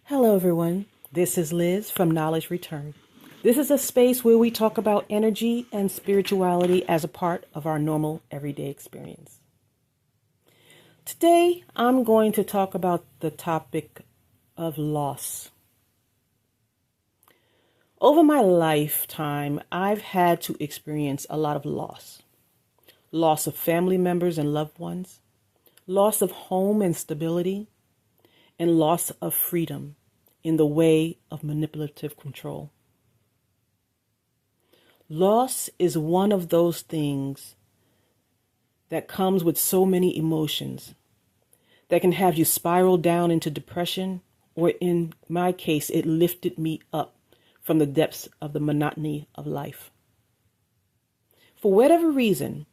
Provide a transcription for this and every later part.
Hello, everyone. This is Liz from Knowledge Return. This is a space where we talk about energy and spirituality as a part of our normal everyday experience. Today, I'm going to talk about the topic of loss. Over my lifetime, I've had to experience a lot of loss. Loss of family members and loved ones, loss of home and stability, and loss of freedom in the way of manipulative control. Loss is one of those things that comes with so many emotions that can have you spiral down into depression, or in my case, it lifted me up from the depths of the monotony of life. For whatever reason,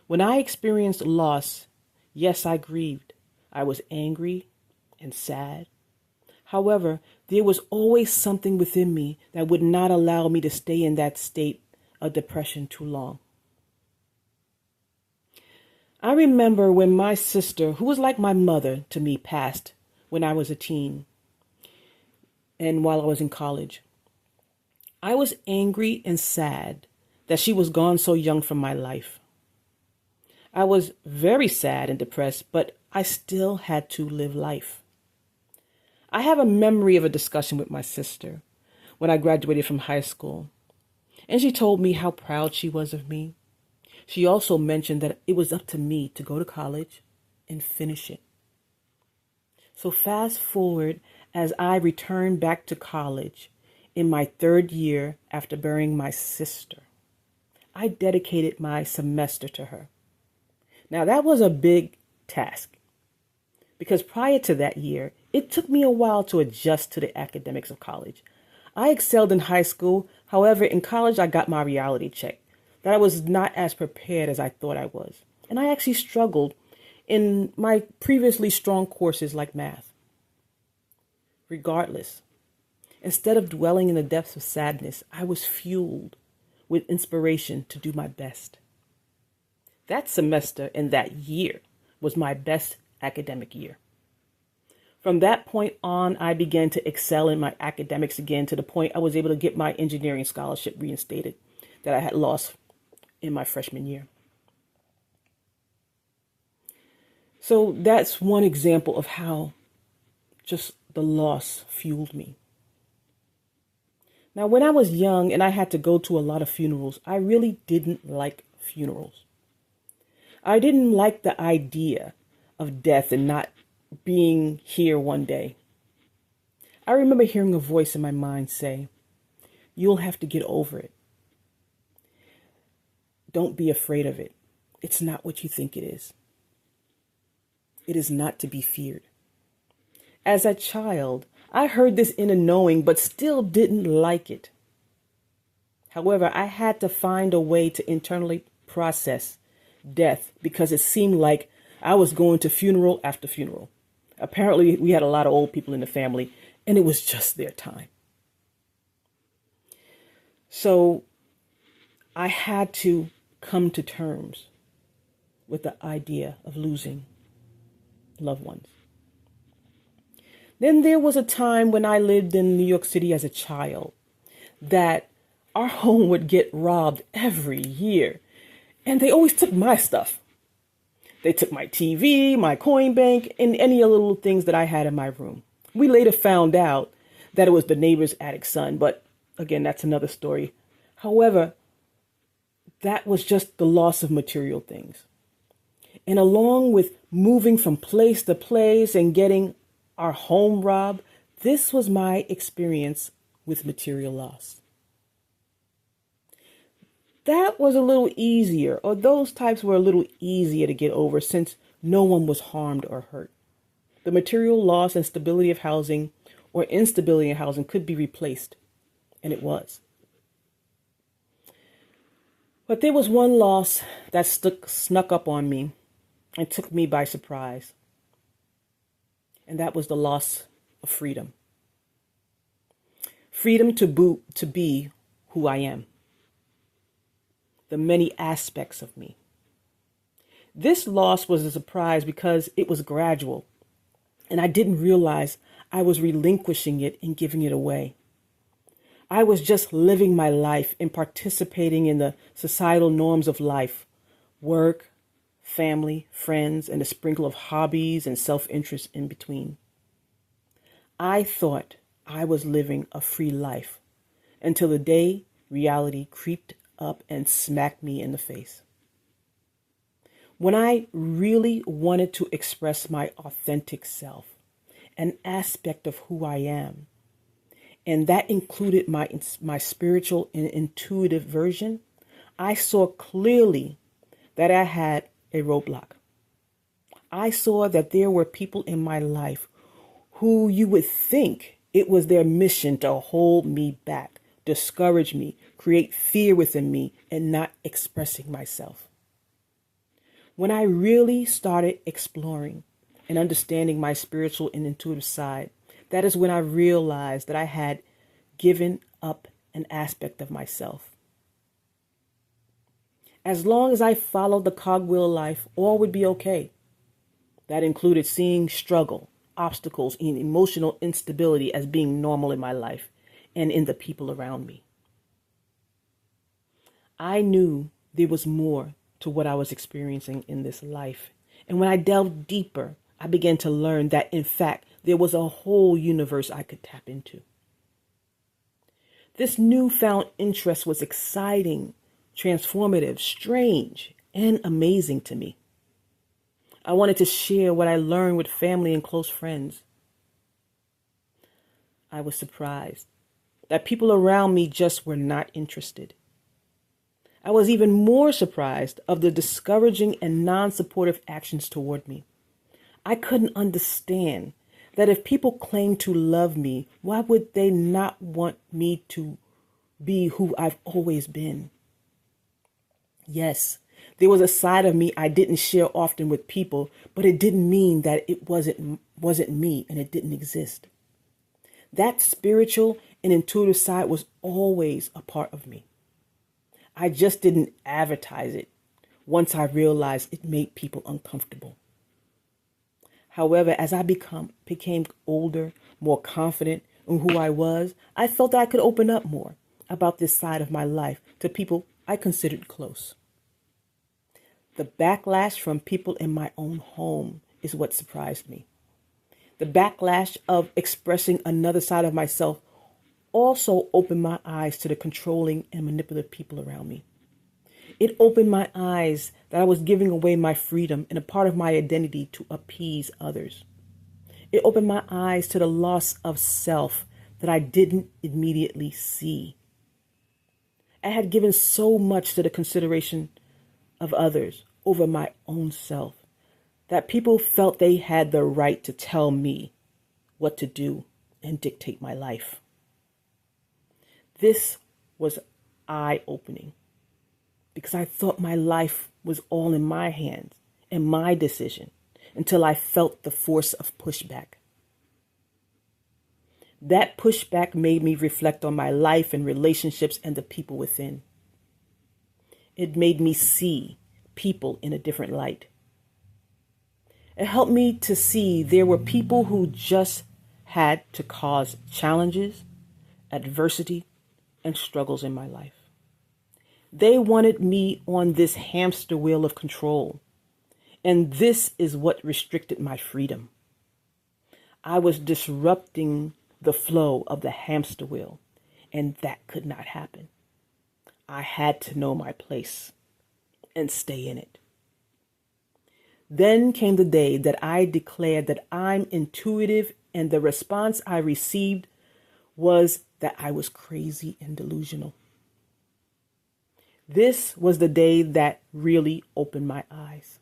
when I experienced loss, yes, I grieved. I was angry and sad. However, there was always something within me that would not allow me to stay in that state of depression too long. I remember when my sister, who was like my mother to me, passed when I was a teen and while I was in college. I was angry and sad that she was gone so young from my life. I was very sad and depressed, but I still had to live life. I have a memory of a discussion with my sister when I graduated from high school, and she told me how proud she was of me. She also mentioned that it was up to me to go to college and finish it. So fast forward as I returned back to college in my third year after burying my sister. I dedicated my semester to her. Now that was a big task because prior to that year, it took me a while to adjust to the academics of college. I excelled in high school. However, in college, I got my reality check that I was not as prepared as I thought I was. And I actually struggled in my previously strong courses like math. Regardless, instead of dwelling in the depths of sadness, I was fueled with inspiration to do my best. That semester and that year was my best academic year. From that point on, I began to excel in my academics again to the point I was able to get my engineering scholarship reinstated that I had lost in my freshman year. So that's one example of how just the loss fueled me. Now, when I was young and I had to go to a lot of funerals, I really didn't like funerals. I didn't like the idea of death and not being here one day. I remember hearing a voice in my mind say, "You'll have to get over it. Don't be afraid of it. It's not what you think it is. It is not to be feared." As a child, I heard this inner knowing, but still didn't like it. However, I had to find a way to internally process death because it seemed like I was going to funeral after funeral. Apparently, we had a lot of old people in the family, and it was just their time. So I had to come to terms with the idea of losing loved ones. Then there was a time when I lived in New York City as a child that our home would get robbed every year, and they always took my stuff. They took my TV, my coin bank, and any other little things that I had in my room. We later found out that it was the neighbor's attic son, but again, that's another story. However, that was just the loss of material things. And along with moving from place to place and getting our home robbed, this was my experience with material loss. That was a little easier, or those types were a little easier to get over since no one was harmed or hurt. The material loss and stability of housing or instability in housing could be replaced, and it was. But there was one loss that snuck up on me and took me by surprise, and that was the loss of freedom. Freedom to be who I am. The many aspects of me. This loss was a surprise because it was gradual And I didn't realize I was relinquishing it and giving it away. I was just living my life and participating in the societal norms of life, work, family, friends, and a sprinkle of hobbies and self-interest in between. I thought I was living a free life until the day reality creeped up and smacked me in the face. When I really wanted to express my authentic self, an aspect of who I am, and that included my spiritual and intuitive version, I saw clearly that I had a roadblock. I saw that there were people in my life who you would think it was their mission to hold me back, discourage me, create fear within me, and not expressing myself. When I really started exploring and understanding my spiritual and intuitive side, that is when I realized that I had given up an aspect of myself. As long as I followed the cogwheel of life, all would be okay. That included seeing struggle, obstacles, and emotional instability as being normal in my life and in the people around me. I knew there was more to what I was experiencing in this life. And when I delved deeper, I began to learn that, in fact, there was a whole universe I could tap into. This newfound interest was exciting, transformative, strange, and amazing to me. I wanted to share what I learned with family and close friends. I was surprised that people around me just were not interested. I was even more surprised of the discouraging and non-supportive actions toward me. I couldn't understand that if people claimed to love me, why would they not want me to be who I've always been? Yes, there was a side of me I didn't share often with people, but it didn't mean that it wasn't me and it didn't exist. That spiritual and intuitive side was always a part of me. I just didn't advertise it once I realized it made people uncomfortable. However, as I became older, more confident in who I was, I felt that I could open up more about this side of my life to people I considered close. The backlash from people in my own home is what surprised me. The backlash of expressing another side of myself also opened my eyes to the controlling and manipulative people around me. It opened my eyes that I was giving away my freedom and a part of my identity to appease others. It opened my eyes to the loss of self that I didn't immediately see. I had given so much to the consideration of others over my own self that people felt they had the right to tell me what to do and dictate my life. This was eye-opening because I thought my life was all in my hands and my decision until I felt the force of pushback. That pushback made me reflect on my life and relationships and the people within. It made me see people in a different light. It helped me to see there were people who just had to cause challenges, adversity, and struggles in my life. They wanted me on this hamster wheel of control, and this is what restricted my freedom. I was disrupting the flow of the hamster wheel, and that could not happen. I had to know my place and stay in it. Then came the day that I declared that I'm intuitive, and the response I received was that I was crazy and delusional. This was the day that really opened my eyes.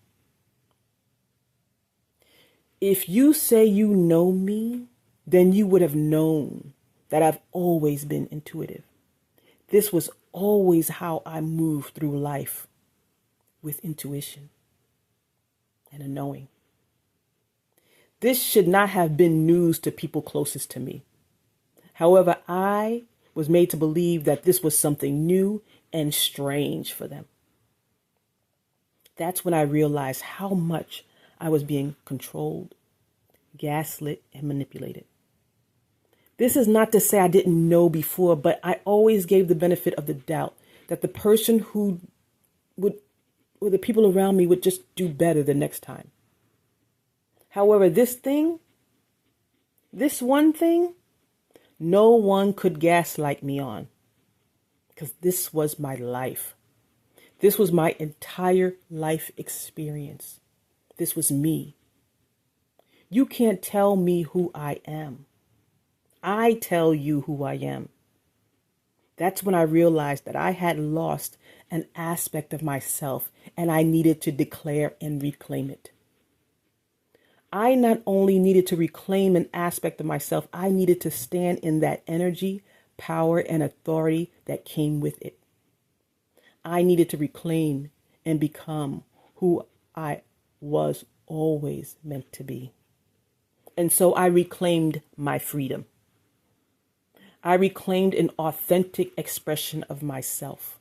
If you say you know me, then you would have known that I've always been intuitive. This was always how I moved through life, with intuition and a knowing. This should not have been news to people closest to me. However, I was made to believe that this was something new and strange for them. That's when I realized how much I was being controlled, gaslit, and manipulated. This is not to say I didn't know before, but I always gave the benefit of the doubt that the person who would, or the people around me would just do better the next time. However, this one thing, no one could gaslight me on, because this was my life. This was my entire life experience. This was me. You can't tell me who I am. I tell you who I am. That's when I realized that I had lost an aspect of myself and I needed to declare and reclaim it. I not only needed to reclaim an aspect of myself, I needed to stand in that energy, power, and authority that came with it. I needed to reclaim and become who I was always meant to be. And so I reclaimed my freedom. I reclaimed an authentic expression of myself.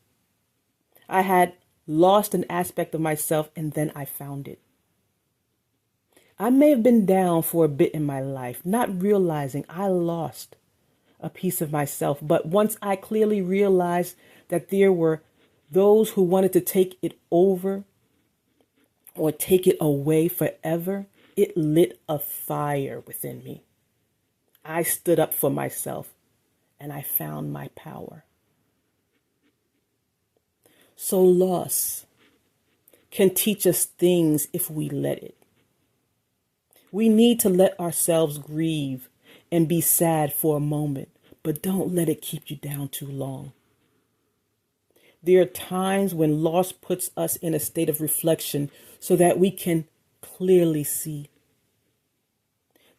I had lost an aspect of myself and then I found it. I may have been down for a bit in my life, not realizing I lost a piece of myself. But once I clearly realized that there were those who wanted to take it over or take it away forever, it lit a fire within me. I stood up for myself and I found my power. So loss can teach us things if we let it. We need to let ourselves grieve and be sad for a moment, but don't let it keep you down too long. There are times when loss puts us in a state of reflection so that we can clearly see.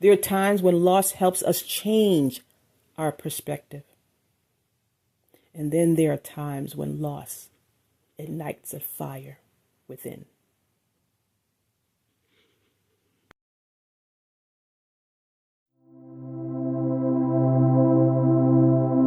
There are times when loss helps us change our perspective. And then there are times when loss ignites a fire within.